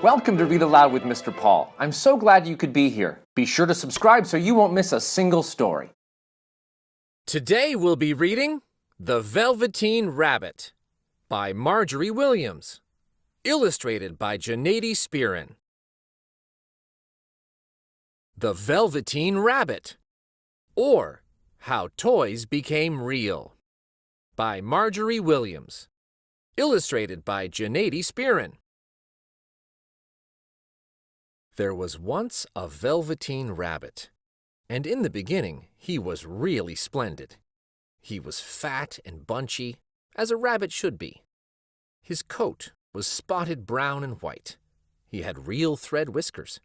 Welcome to Read Aloud with Mr. Paul. I'm so glad you could be here. Be sure to subscribe so you won't miss a single story. Today we'll be reading The Velveteen Rabbit by Margery Williams, illustrated by Gennady Spirin. The Velveteen Rabbit, or How Toys Became Real, by Margery Williams, illustrated by Gennady Spirin. There was once a Velveteen Rabbit, and in the beginning he was really splendid. He was fat and bunchy, as a rabbit should be. His coat was spotted brown and white. He had real thread whiskers,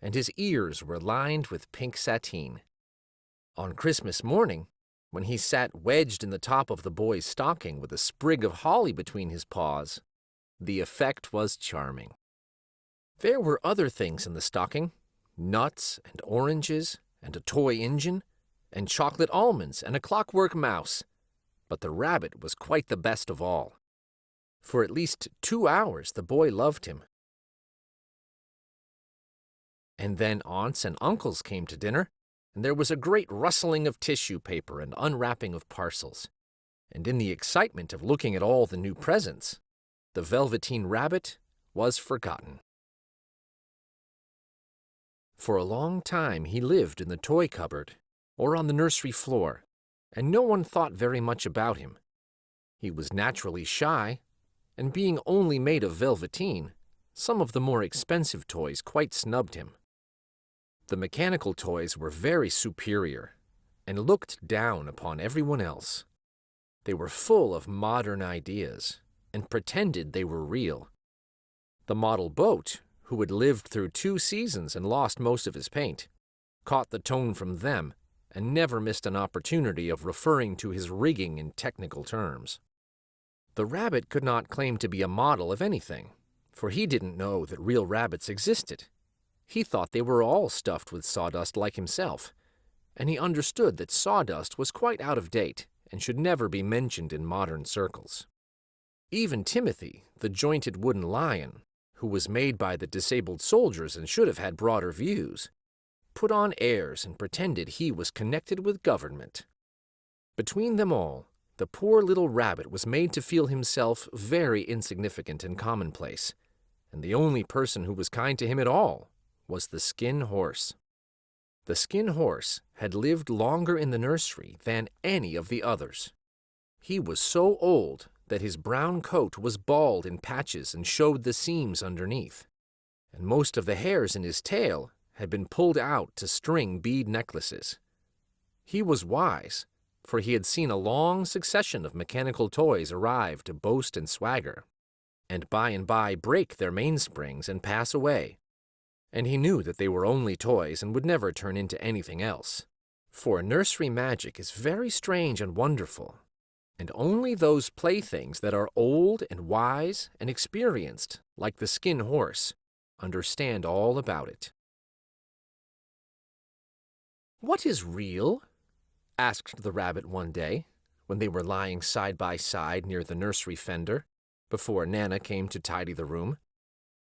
and his ears were lined with pink sateen. On Christmas morning, when he sat wedged in the top of the boy's stocking with a sprig of holly between his paws, the effect was charming. There were other things in the stocking, nuts and oranges and a toy engine and chocolate almonds and a clockwork mouse, but the rabbit was quite the best of all. For at least 2 hours the boy loved him. And then aunts and uncles came to dinner, and there was a great rustling of tissue paper and unwrapping of parcels. And in the excitement of looking at all the new presents, the Velveteen Rabbit was forgotten. For a long time he lived in the toy cupboard or on the nursery floor, and no one thought very much about him. He was naturally shy, and being only made of velveteen, some of the more expensive toys quite snubbed him. The mechanical toys were very superior and looked down upon everyone else. They were full of modern ideas and pretended they were real. The model boat, who had lived through 2 seasons and lost most of his paint, caught the tone from them and never missed an opportunity of referring to his rigging in technical terms. The rabbit could not claim to be a model of anything, for he didn't know that real rabbits existed. He thought they were all stuffed with sawdust like himself, and he understood that sawdust was quite out of date and should never be mentioned in modern circles. Even Timothy, the jointed wooden lion, who was made by the disabled soldiers and should have had broader views, put on airs and pretended he was connected with government. Between them all, the poor little rabbit was made to feel himself very insignificant and commonplace, and the only person who was kind to him at all was the Skin Horse. The Skin Horse had lived longer in the nursery than any of the others. He was so old that his brown coat was bald in patches and showed the seams underneath, and most of the hairs in his tail had been pulled out to string bead necklaces. He was wise, for he had seen a long succession of mechanical toys arrive to boast and swagger, and by break their mainsprings and pass away, and he knew that they were only toys and would never turn into anything else. For nursery magic is very strange and wonderful, and only those playthings that are old and wise and experienced, like the Skin Horse, understand all about it. "What is real?" asked the rabbit one day, when they were lying side by side near the nursery fender, before Nana came to tidy the room.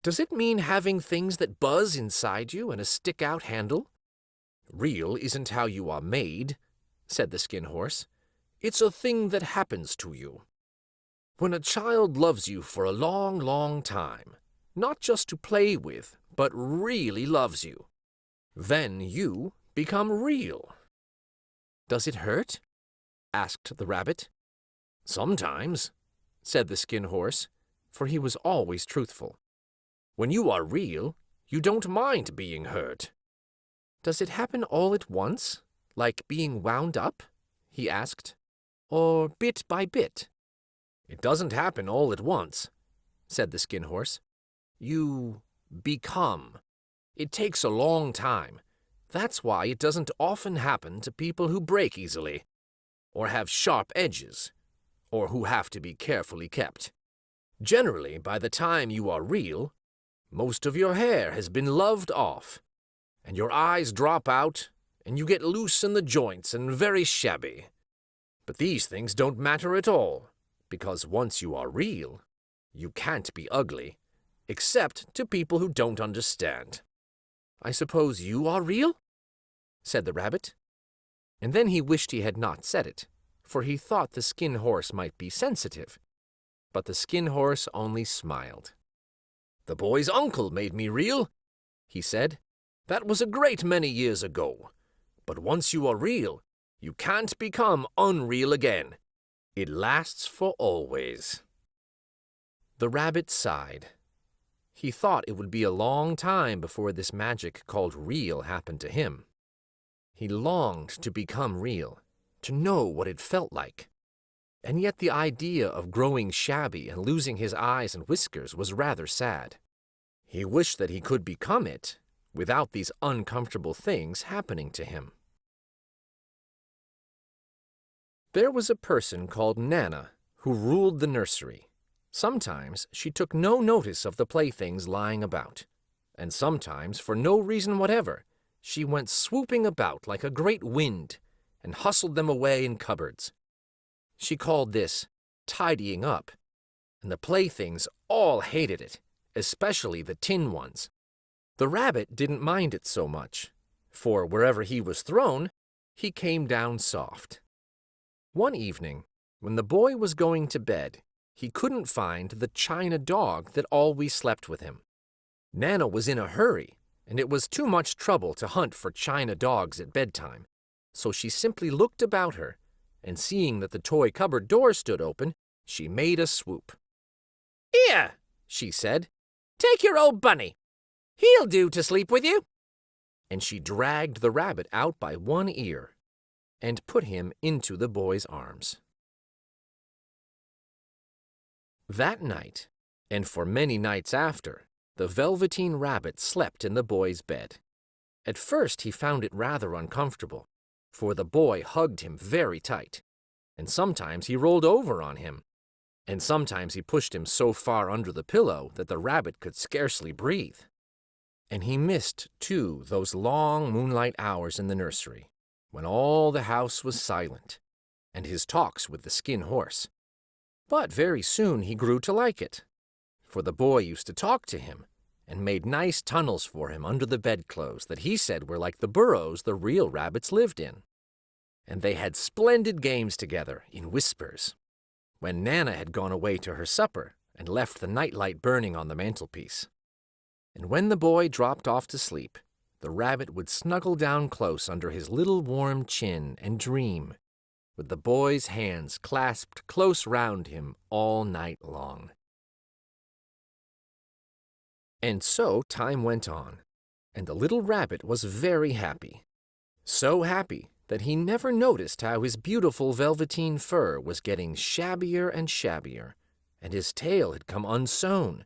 "Does it mean having things that buzz inside you and a stick-out handle?" "Real isn't how you are made," said the Skin Horse. "It's a thing that happens to you. When a child loves you for a long, long time, not just to play with, but really loves you, then you become real." "Does it hurt?" asked the rabbit. "Sometimes," said the Skin Horse, for he was always truthful. "When you are real, you don't mind being hurt." "Does it happen all at once, like being wound up?" he asked. "Or bit by bit?" "It doesn't happen all at once," said the Skin Horse. "You become. It takes a long time. That's why it doesn't often happen to people who break easily, or have sharp edges, or who have to be carefully kept. Generally, by the time you are real, most of your hair has been loved off, and your eyes drop out, and you get loose in the joints and very shabby. But these things don't matter at all, because once you are real, you can't be ugly. except to people who don't understand. I suppose you are real? Said the rabbit. And then he wished he had not said it, for he thought the skin horse might be sensitive. But the skin horse only smiled. The boy's uncle made me real, he said. That was a great many years ago. But once you are real, you can't become unreal again. It lasts for always. The rabbit sighed. He thought it would be a long time before this magic called real happened to him. He longed to become real, to know what it felt like. And yet the idea of growing shabby and losing his eyes and whiskers was rather sad. He wished that he could become it without these uncomfortable things happening to him. There was a person called Nana who ruled the nursery. Sometimes she took no notice of the playthings lying about, and sometimes, for no reason whatever, she went swooping about like a great wind and hustled them away in cupboards. She called this tidying up, and the playthings all hated it, especially the tin ones. The rabbit didn't mind it so much, for wherever he was thrown, he came down soft. One evening, when the boy was going to bed, he couldn't find the china dog that always slept with him. Nana was in a hurry, and it was too much trouble to hunt for china dogs at bedtime, so she simply looked about her, and seeing that the toy cupboard door stood open, she made a swoop. "Here," she said, "take your old bunny. He'll do to sleep with you." And she dragged the rabbit out by one ear and put him into the boy's arms. That night, and for many nights after, the Velveteen Rabbit slept in the boy's bed. At first he found it rather uncomfortable, for the boy hugged him very tight, and sometimes he rolled over on him, and sometimes he pushed him so far under the pillow that the rabbit could scarcely breathe. And he missed, too, those long moonlight hours in the nursery, when all the house was silent, and his talks with the skin horse. But very soon he grew to like it, for the boy used to talk to him, and made nice tunnels for him under the bedclothes that he said were like the burrows the real rabbits lived in. And they had splendid games together in whispers. When Nana had gone away to her supper and left the nightlight burning on the mantelpiece. And when the boy dropped off to sleep, the rabbit would snuggle down close under his little warm chin and dream, with the boy's hands clasped close round him all night long. And so time went on, and the little rabbit was very happy. So happy that he never noticed how his beautiful velveteen fur was getting shabbier and shabbier, and his tail had come unsewn,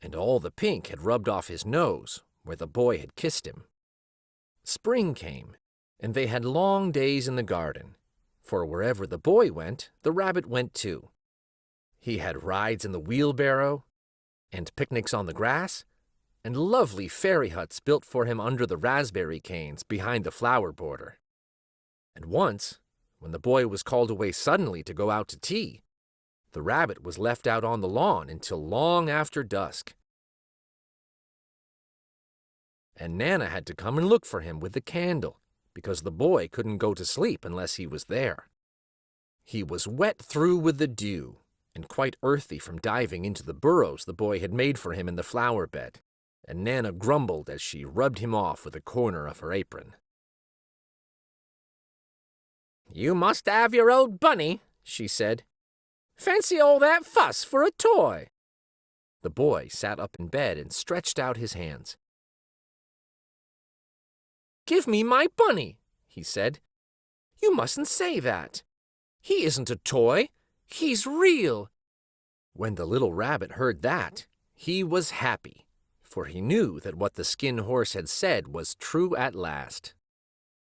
and all the pink had rubbed off his nose where the boy had kissed him. Spring came, and they had long days in the garden, for wherever the boy went, the rabbit went too. He had rides in the wheelbarrow, and picnics on the grass, and lovely fairy huts built for him under the raspberry canes behind the flower border. And once, when the boy was called away suddenly to go out to tea, the rabbit was left out on the lawn until long after dusk. And Nana had to come and look for him with the candle, because the boy couldn't go to sleep unless he was there. He was wet through with the dew, and quite earthy from diving into the burrows the boy had made for him in the flower bed, and Nana grumbled as she rubbed him off with a corner of her apron. "You must have your old bunny," she said. "Fancy all that fuss for a toy." The boy sat up in bed and stretched out his hands. "Give me my bunny," he said. "You mustn't say that. He isn't a toy. He's real." When the little rabbit heard that, he was happy, for he knew that what the skin horse had said was true at last.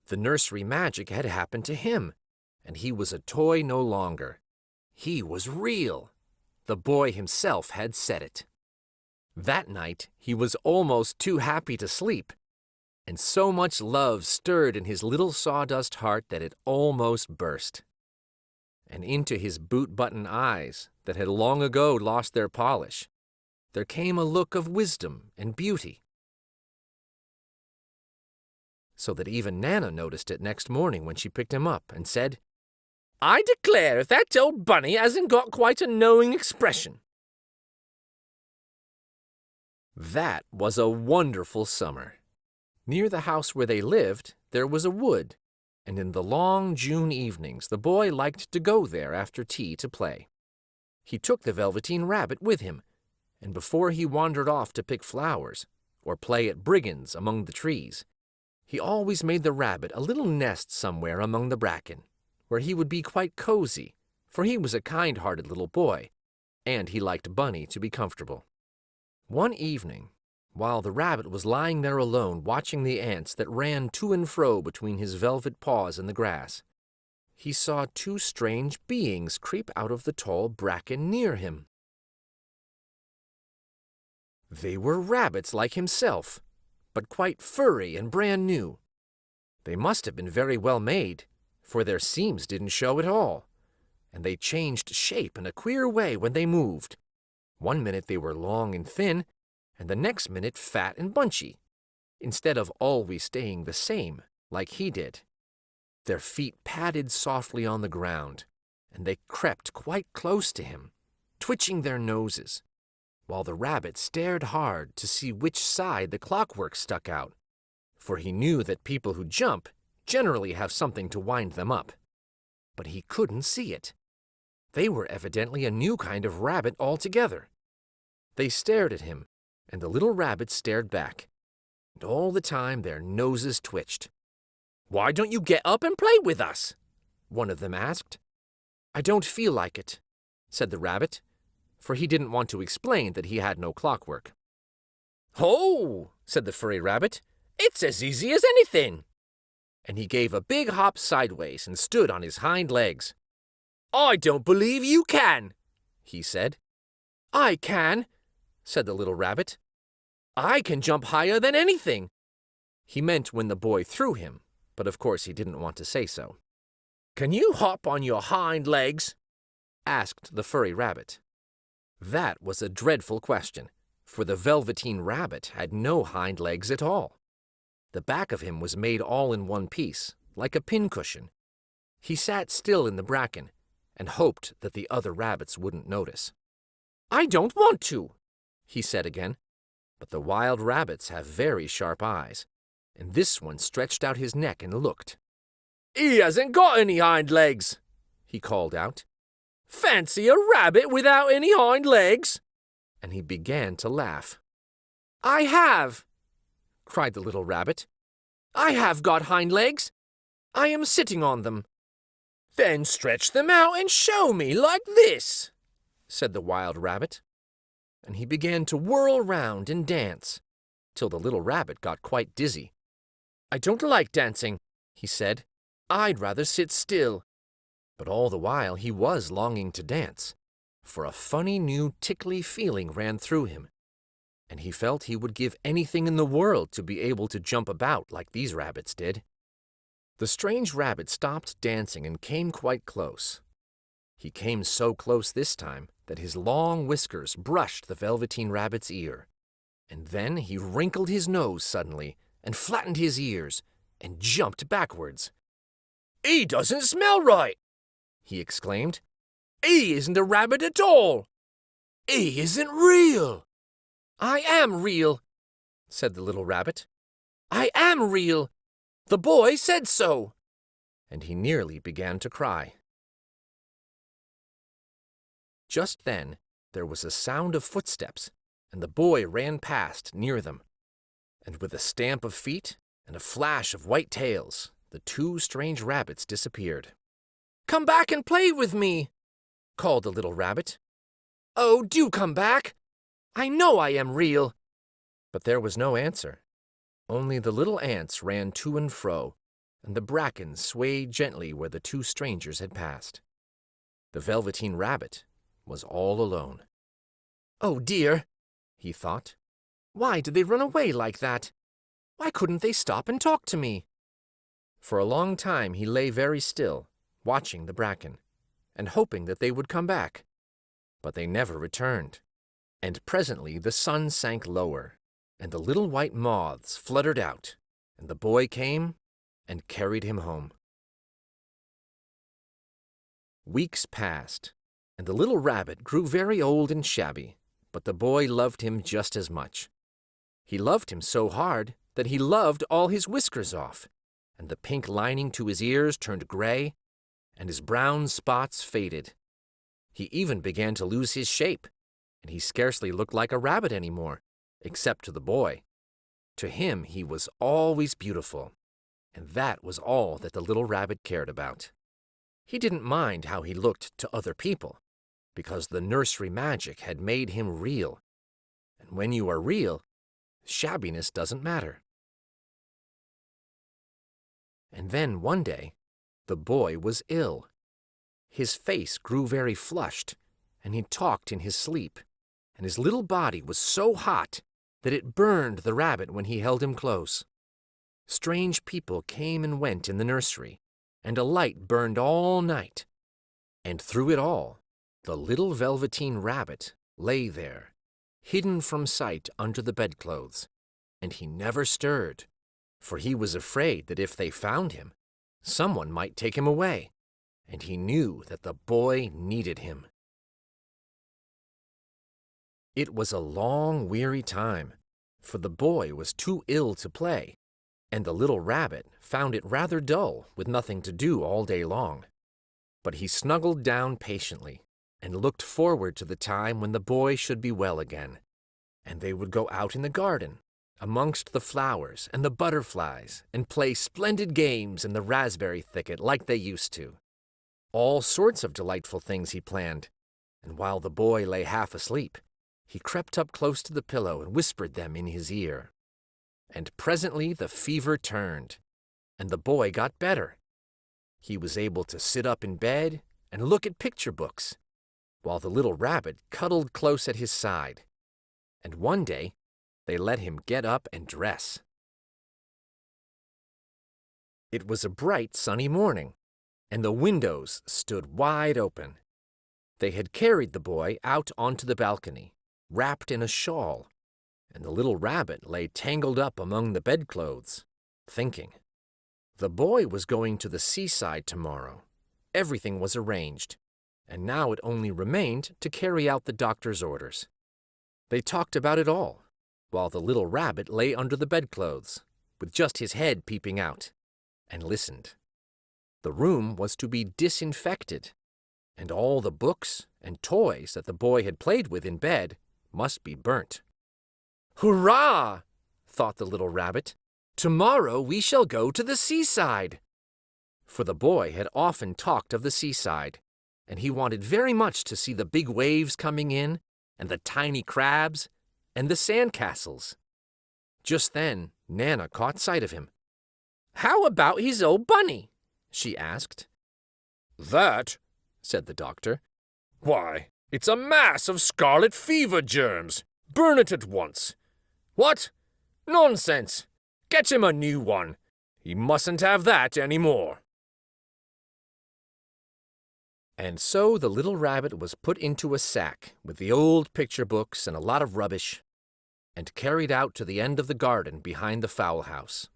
The nursery magic had happened to him, and he was a toy no longer. He was real. The boy himself had said it. That night he was almost too happy to sleep, and so much love stirred in his little sawdust heart that it almost burst. And into his boot-button eyes, that had long ago lost their polish, there came a look of wisdom and beauty, so that even Nana noticed it next morning when she picked him up and said, "I declare if that old bunny hasn't got quite a knowing expression." That was a wonderful summer. Near the house where they lived, there was a wood, and in the long June evenings the boy liked to go there after tea to play. He took the Velveteen Rabbit with him, and before he wandered off to pick flowers or play at brigands among the trees, he always made the rabbit a little nest somewhere among the bracken, where he would be quite cozy, for he was a kind-hearted little boy, and he liked Bunny to be comfortable. One evening, while the rabbit was lying there alone watching the ants that ran to and fro between his velvet paws in the grass, he saw two strange beings creep out of the tall bracken near him. They were rabbits like himself, but quite furry and brand new. They must have been very well made, for their seams didn't show at all, and they changed shape in a queer way when they moved. One minute they were long and thin, and the next minute fat and bunchy, instead of always staying the same, like he did. Their feet padded softly on the ground, and they crept quite close to him, twitching their noses, while the rabbit stared hard to see which side the clockwork stuck out, for he knew that people who jump generally have something to wind them up. But he couldn't see it. They were evidently a new kind of rabbit altogether. They stared at him, and the little rabbit stared back, and all the time their noses twitched. "Why don't you get up and play with us?" one of them asked. "I don't feel like it," said the rabbit, for he didn't want to explain that he had no clockwork. "Oh," said the furry rabbit, "it's as easy as anything." And he gave a big hop sideways and stood on his hind legs. "I don't believe you can," he said. "I can," said the little rabbit. "I can jump higher than anything." He meant when the boy threw him, but of course he didn't want to say so. "Can you hop on your hind legs?" asked the furry rabbit. That was a dreadful question, for the Velveteen Rabbit had no hind legs at all. The back of him was made all in one piece, like a pincushion. He sat still in the bracken and hoped that the other rabbits wouldn't notice. "I don't want to," he said again. But the wild rabbits have very sharp eyes, and this one stretched out his neck and looked. "He hasn't got any hind legs," he called out. "Fancy a rabbit without any hind legs!" And he began to laugh. "I have!" cried the little rabbit. "I have got hind legs. I am sitting on them." "Then stretch them out and show me like this," said the wild rabbit. And he began to whirl round and dance, till the little rabbit got quite dizzy. "I don't like dancing," he said. "I'd rather sit still." But all the while he was longing to dance, for a funny new tickly feeling ran through him, and he felt he would give anything in the world to be able to jump about like these rabbits did. The strange rabbit stopped dancing and came quite close. He came so close this time that his long whiskers brushed the Velveteen Rabbit's ear, and then he wrinkled his nose suddenly and flattened his ears and jumped backwards. "He doesn't smell right!" he exclaimed. "He isn't a rabbit at all! He isn't real!" "I am real," said the little rabbit. "I am real! The boy said so!" And he nearly began to cry. Just then there was a sound of footsteps, and the boy ran past near them. And with a stamp of feet and a flash of white tails, the two strange rabbits disappeared. "Come back and play with me," called the little rabbit. "Oh, do come back! I know I am real." But there was no answer. Only the little ants ran to and fro, and the bracken swayed gently where the two strangers had passed. The Velveteen Rabbit was all alone. "Oh dear," he thought. "Why did they run away like that? Why couldn't they stop and talk to me?" For a long time he lay very still, watching the bracken, and hoping that they would come back. But they never returned. And presently the sun sank lower, and the little white moths fluttered out, and the boy came and carried him home. Weeks passed, and the little rabbit grew very old and shabby, but the boy loved him just as much. He loved him so hard that he loved all his whiskers off, and the pink lining to his ears turned gray, and his brown spots faded. He even began to lose his shape, and he scarcely looked like a rabbit anymore, except to the boy. To him he was always beautiful, and that was all that the little rabbit cared about. He didn't mind how he looked to other people, because the nursery magic had made him real. And when you are real, shabbiness doesn't matter. And then one day, the boy was ill. His face grew very flushed, and he talked in his sleep, and his little body was so hot that it burned the rabbit when he held him close. Strange people came and went in the nursery, and a light burned all night. And through it all, the little Velveteen Rabbit lay there, hidden from sight under the bedclothes, and he never stirred, for he was afraid that if they found him, someone might take him away, and he knew that the boy needed him. It was a long, weary time, for the boy was too ill to play, and the little rabbit found it rather dull with nothing to do all day long. But he snuggled down patiently and looked forward to the time when the boy should be well again, and they would go out in the garden, amongst the flowers and the butterflies, and play splendid games in the raspberry thicket like they used to. All sorts of delightful things he planned, and while the boy lay half asleep, he crept up close to the pillow and whispered them in his ear. And presently the fever turned, and the boy got better. He was able to sit up in bed and look at picture books, while the little rabbit cuddled close at his side. And one day, they let him get up and dress. It was a bright, sunny morning, and the windows stood wide open. They had carried the boy out onto the balcony, wrapped in a shawl, and the little rabbit lay tangled up among the bedclothes, thinking. The boy was going to the seaside tomorrow. Everything was arranged, and now it only remained to carry out the doctor's orders. They talked about it all, while the little rabbit lay under the bedclothes, with just his head peeping out, and listened. The room was to be disinfected, and all the books and toys that the boy had played with in bed must be burnt. "Hurrah!" thought the little rabbit. "Tomorrow we shall go to the seaside." For the boy had often talked of the seaside, and he wanted very much to see the big waves coming in, and the tiny crabs, and the sand castles. Just then, Nana caught sight of him. "How about his old bunny?" she asked. "That," said the doctor. "Why, it's a mass of scarlet fever germs. Burn it at once." "What? Nonsense! Get him a new one. He mustn't have that any more." And so the little rabbit was put into a sack with the old picture books and a lot of rubbish, and carried out to the end of the garden behind the fowl house.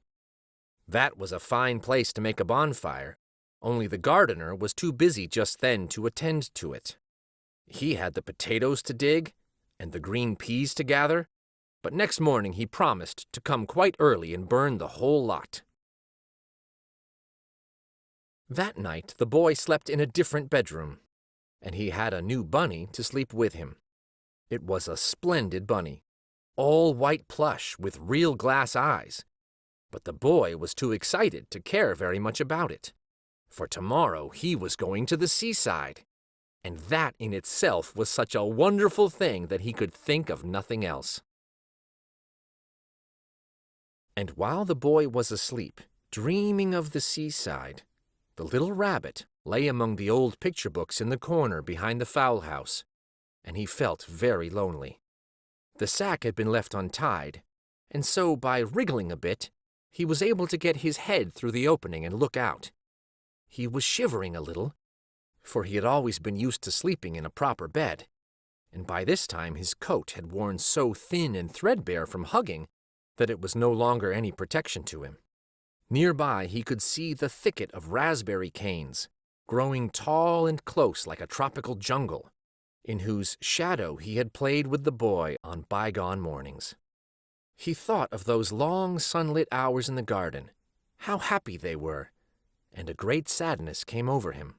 That was a fine place to make a bonfire, only the gardener was too busy just then to attend to it. He had the potatoes to dig and the green peas to gather, but next morning he promised to come quite early and burn the whole lot. That night the boy slept in a different bedroom, and he had a new bunny to sleep with him. It was a splendid bunny, all white plush with real glass eyes, but the boy was too excited to care very much about it, for tomorrow he was going to the seaside, and that in itself was such a wonderful thing that he could think of nothing else. And while the boy was asleep, dreaming of the seaside, the little rabbit lay among the old picture books in the corner behind the fowl house, and he felt very lonely. The sack had been left untied, and so by wriggling a bit, he was able to get his head through the opening and look out. He was shivering a little, for he had always been used to sleeping in a proper bed, and by this time his coat had worn so thin and threadbare from hugging that it was no longer any protection to him. Nearby he could see the thicket of raspberry canes, growing tall and close like a tropical jungle, in whose shadow he had played with the boy on bygone mornings. He thought of those long sunlit hours in the garden, how happy they were, and a great sadness came over him.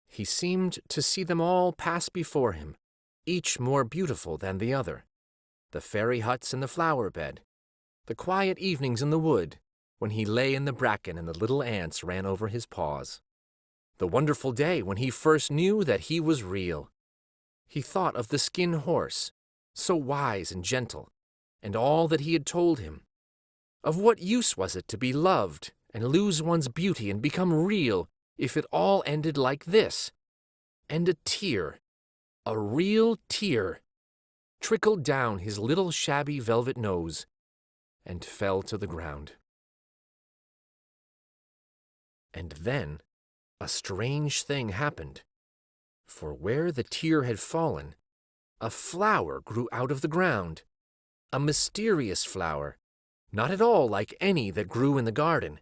He seemed to see them all pass before him, each more beautiful than the other. The fairy huts in the flower bed, the quiet evenings in the wood when he lay in the bracken and the little ants ran over his paws. The wonderful day when he first knew that he was real. He thought of the skin horse, so wise and gentle, and all that he had told him. Of what use was it to be loved and lose one's beauty and become real if it all ended like this? And a tear, a real tear, trickled down his little shabby velvet nose and fell to the ground. And then a strange thing happened, for where the tear had fallen, a flower grew out of the ground, a mysterious flower, not at all like any that grew in the garden.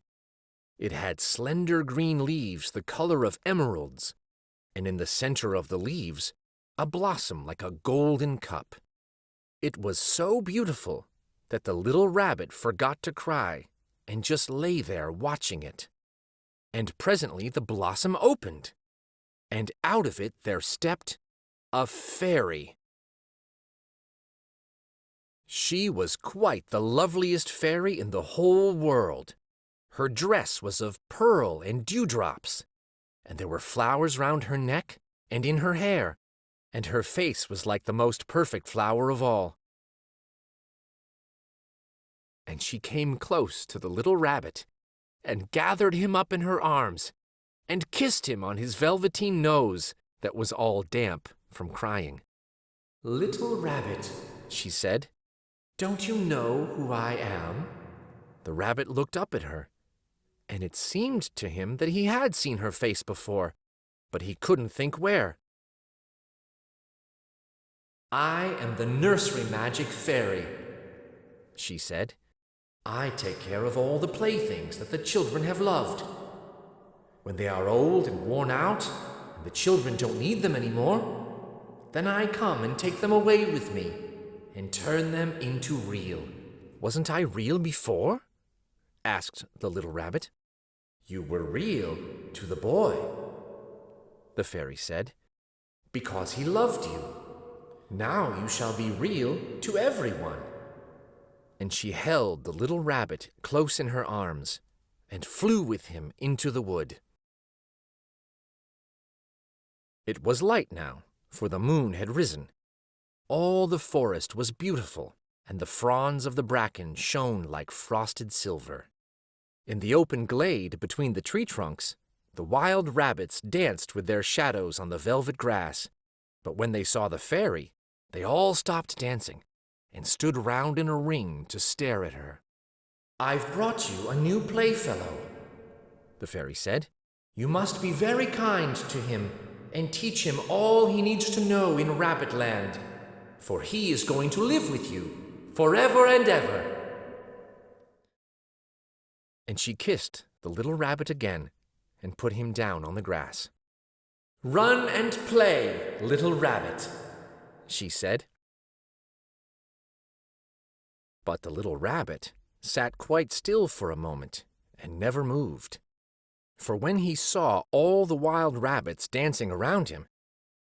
It had slender green leaves the color of emeralds, and in the center of the leaves, a blossom like a golden cup. It was so beautiful that the little rabbit forgot to cry and just lay there watching it. And presently the blossom opened, and out of it there stepped a fairy. She was quite the loveliest fairy in the whole world. Her dress was of pearl and dewdrops, and there were flowers round her neck and in her hair, and her face was like the most perfect flower of all. And she came close to the little rabbit, and gathered him up in her arms, and kissed him on his velveteen nose that was all damp from crying. "Little rabbit," she said, "don't you know who I am?" The rabbit looked up at her, and it seemed to him that he had seen her face before, but he couldn't think where. "I am the nursery magic fairy," she said. "I take care of all the playthings that the children have loved. When they are old and worn out, and the children don't need them anymore, then I come and take them away with me and turn them into real." "Wasn't I real before?" asked the little rabbit. "You were real to the boy," the fairy said, "because he loved you. Now you shall be real to everyone." And she held the little rabbit close in her arms and flew with him into the wood. It was light now, for the moon had risen. All the forest was beautiful, and the fronds of the bracken shone like frosted silver. In the open glade between the tree trunks, the wild rabbits danced with their shadows on the velvet grass, but when they saw the fairy, they all stopped dancing and stood round in a ring to stare at her. "I've brought you a new playfellow," the fairy said. "You must be very kind to him and teach him all he needs to know in Rabbitland, for he is going to live with you forever and ever." And she kissed the little rabbit again and put him down on the grass. "Run and play, little rabbit," she said. But the little rabbit sat quite still for a moment and never moved. For when he saw all the wild rabbits dancing around him,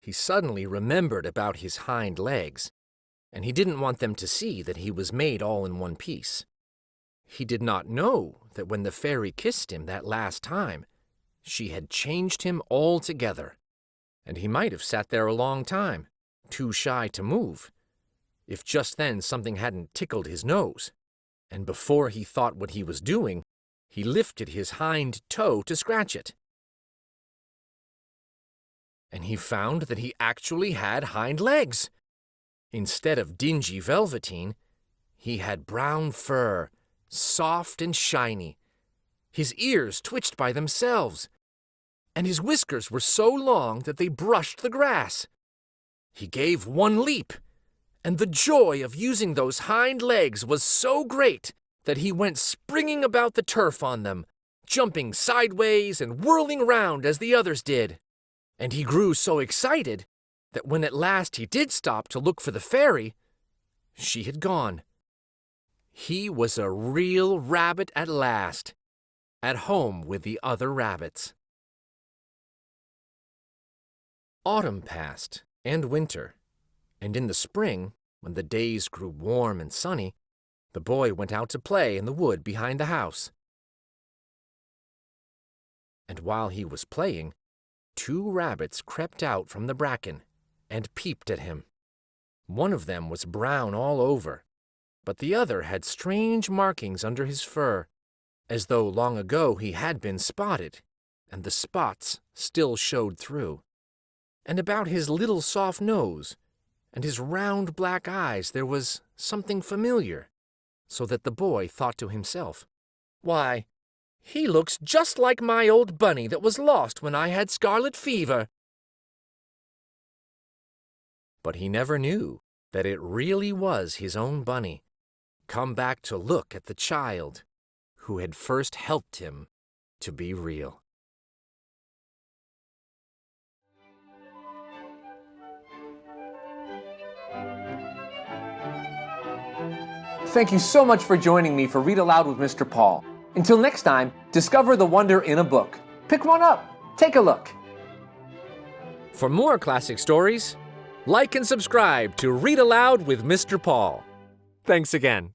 he suddenly remembered about his hind legs, and he didn't want them to see that he was made all in one piece. He did not know that when the fairy kissed him that last time, she had changed him altogether, and he might have sat there a long time, too shy to move, if just then something hadn't tickled his nose, and before he thought what he was doing, he lifted his hind toe to scratch it. And he found that he actually had hind legs. Instead of dingy velveteen, he had brown fur, soft and shiny. His ears twitched by themselves, and his whiskers were so long that they brushed the grass. He gave one leap, and the joy of using those hind legs was so great that he went springing about the turf on them, jumping sideways and whirling round as the others did. And he grew so excited that when at last he did stop to look for the fairy, she had gone. He was a real rabbit at last, at home with the other rabbits. Autumn passed, and winter, and in the spring, when the days grew warm and sunny, the boy went out to play in the wood behind the house. And while he was playing, 2 rabbits crept out from the bracken and peeped at him. One of them was brown all over, but the other had strange markings under his fur, as though long ago he had been spotted, and the spots still showed through. And about his little soft nose and his round black eyes there was something familiar, so that the boy thought to himself, "Why, he looks just like my old bunny that was lost when I had scarlet fever." But he never knew that it really was his own bunny, come back to look at the child who had first helped him to be real. Thank you so much for joining me for Read Aloud with Mr. Paul. Until next time, discover the wonder in a book. Pick one up. Take a look. For more classic stories, like and subscribe to Read Aloud with Mr. Paul. Thanks again.